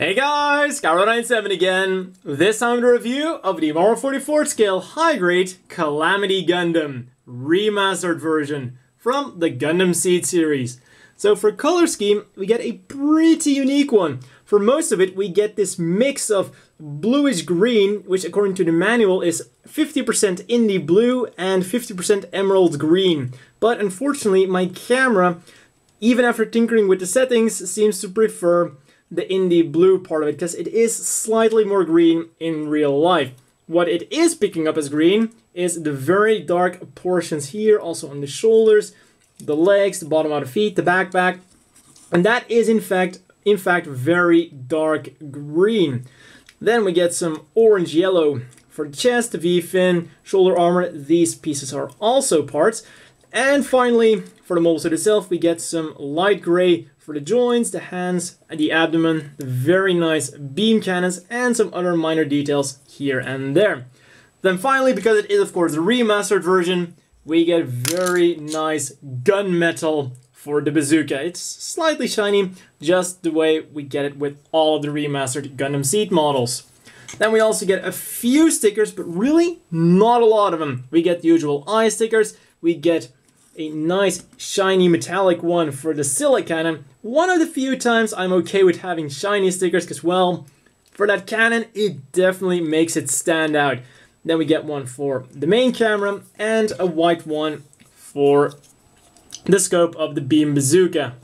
Hey guys, Skyro97 again. This time a review of the Marvel 44 scale high grade Calamity Gundam remastered version from the Gundam Seed series. So for color scheme, we get a pretty unique one. For most of it, we get this mix of bluish green, which according to the manual is 50% indie blue and 50% emerald green. But unfortunately, my camera, even after tinkering with the settings, seems to prefer the indie blue part of it, because it is slightly more green in real life. What it is picking up as green is the very dark portions here, also on the shoulders, the legs, the bottom of the feet, the backpack, and that is in fact very dark green. Then we get some orange yellow for the chest, the V-fin, shoulder armor. These pieces are also parts. And finally, for the mobile suit itself, we get some light gray for the joints, the hands, the abdomen, the very nice beam cannons, and some other minor details here and there. Then finally, because it is of course the remastered version, we get very nice gunmetal for the bazooka. It's slightly shiny, just the way we get it with all of the remastered Gundam Seed models. Then we also get a few stickers, but really not a lot of them. We get the usual eye stickers, we get a nice shiny metallic one for the Scylla cannon. One of the few times I'm okay with having shiny stickers, because well, for that cannon it definitely makes it stand out. Then we get one for the main camera and a white one for the scope of the beam bazooka.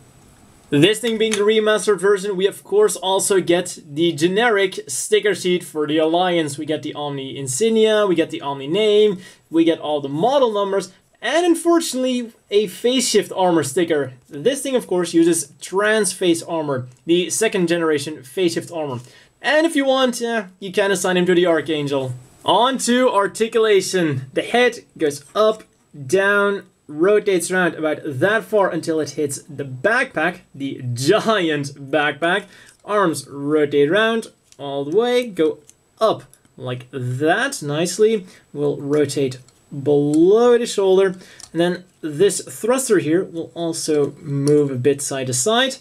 This thing being the remastered version, we of course also get the generic sticker sheet for the Alliance. We get the Omni insignia, we get the Omni name, we get all the model numbers, and unfortunately, a phase shift armor sticker. This thing, of course, uses trans phase armor, the second generation phase shift armor. And if you want, you can assign him to the Archangel. On to Articulation. The head goes up, down, rotates around about that far until it hits the backpack, the giant backpack. Arms rotate around all the way, go up like that nicely. We'll rotate below the shoulder, and then this thruster here will also move a bit side to side.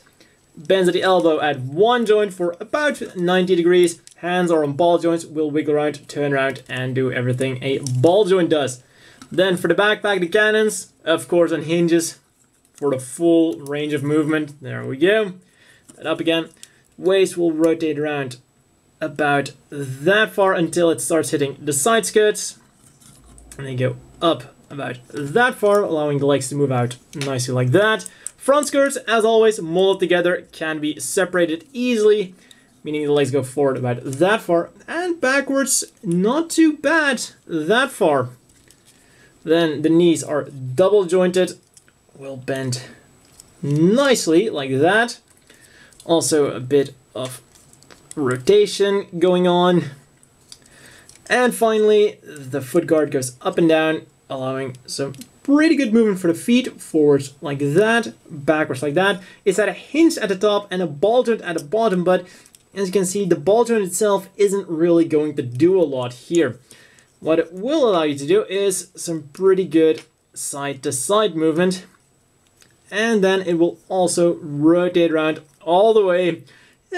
Bends at the elbow at one joint for about 90 degrees. Hands are on ball joints, will wiggle around, turn around, and do everything a ball joint does. Then for the backpack, the cannons, of course on hinges for the full range of movement. There we go. And up again. Waist will rotate around about that far until it starts hitting the side skirts. And then go up about that far, allowing the legs to move out nicely like that. Front skirts, as always, molded together, can be separated easily, meaning the legs go forward about that far, and backwards, not too bad that far. Then the knees are double jointed, will bend nicely like that. Also a bit of rotation going on. And finally, the foot guard goes up and down, allowing some pretty good movement for the feet, forwards like that, backwards like that. It's at a hinge at the top and a ball joint at the bottom, but as you can see, the ball joint itself isn't really going to do a lot here. What it will allow you to do is some pretty good side-to-side movement, and then it will also rotate around all the way,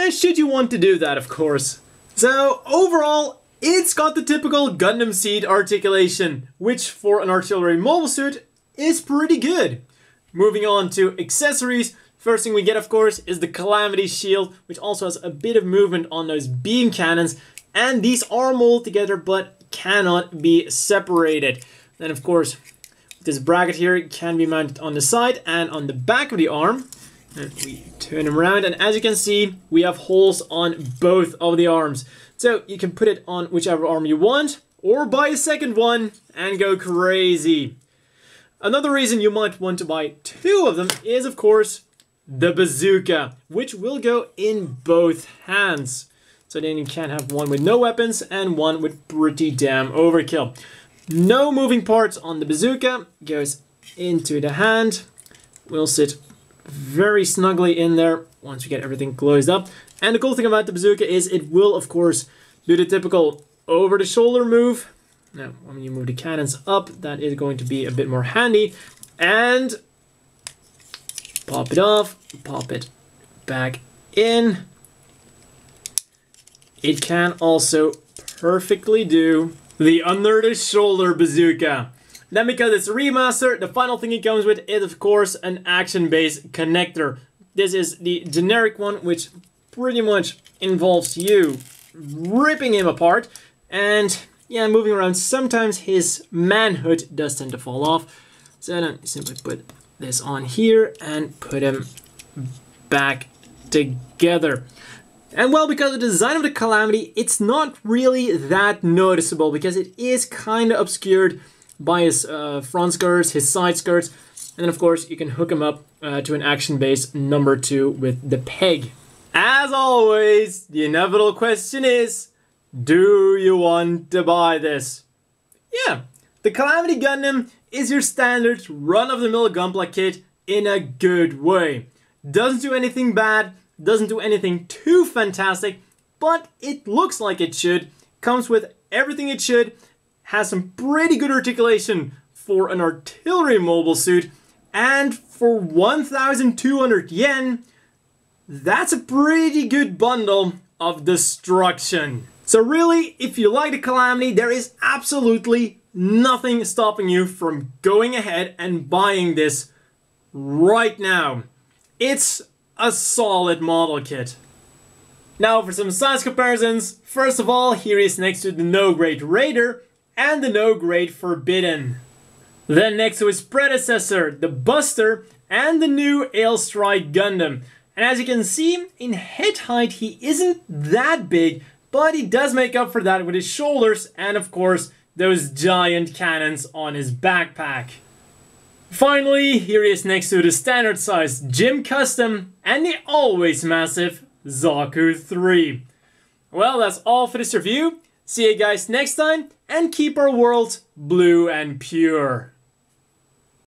should you want to do that, of course. So overall, it's got the typical Gundam Seed articulation, which for an artillery mobile suit is pretty good. Moving on to accessories, first thing we get of course is the Calamity shield, which also has a bit of movement on those beam cannons, and these are molded together but cannot be separated. Then of course, this bracket here can be mounted on the side and on the back of the arm. And we turn them around, and as you can see, we have holes on both of the arms. So you can put it on whichever arm you want, or buy a second one and go crazy. Another reason you might want to buy two of them is, of course, the bazooka, which will go in both hands. So then you can have one with no weapons and one with pretty damn overkill. No moving parts on the bazooka, goes into the hand, will sit very snugly in there once we get everything closed up. And the cool thing about the bazooka is it will, of course, do the typical over-the-shoulder move. Now, when you move the cannons up, that is going to be a bit more handy. And pop it off, pop it back in. it can also perfectly do the under the shoulder bazooka. Then because it's a remaster, the final thing it comes with is of course an action-based connector. This is the generic one, which pretty much involves you ripping him apart and yeah, moving around. Sometimes his manhood does tend to fall off. So then simply put this on here and put him back together. And well, because of the design of the Calamity, it's not really that noticeable because it is kind of obscured by his front skirts, his side skirts, and then of course you can hook him up to an action-based number 2 with the peg. As always, the inevitable question is, do you want to buy this? Yeah, the Calamity Gundam is your standard run-of-the-mill Gunpla kit in a good way. Doesn't do anything bad, doesn't do anything too fantastic, but it looks like it should, comes with everything it should, has some pretty good articulation for an artillery mobile suit, and for 1,200 yen, that's a pretty good bundle of destruction. So really, if you like the Calamity, there is absolutely nothing stopping you from going ahead and buying this right now. It's a solid model kit. Now for some size comparisons, first of all, here he is next to the No Grade Raider and the No Grade Forbidden. Then next to his predecessor, the Buster, and the new Ailstrike Gundam. And as you can see, in head height he isn't that big, but he does make up for that with his shoulders and of course those giant cannons on his backpack. Finally, here he is next to the standard size Gym Custom and the always massive Zaku 3. Well, that's all for this review. See you guys next time and keep our world blue and pure.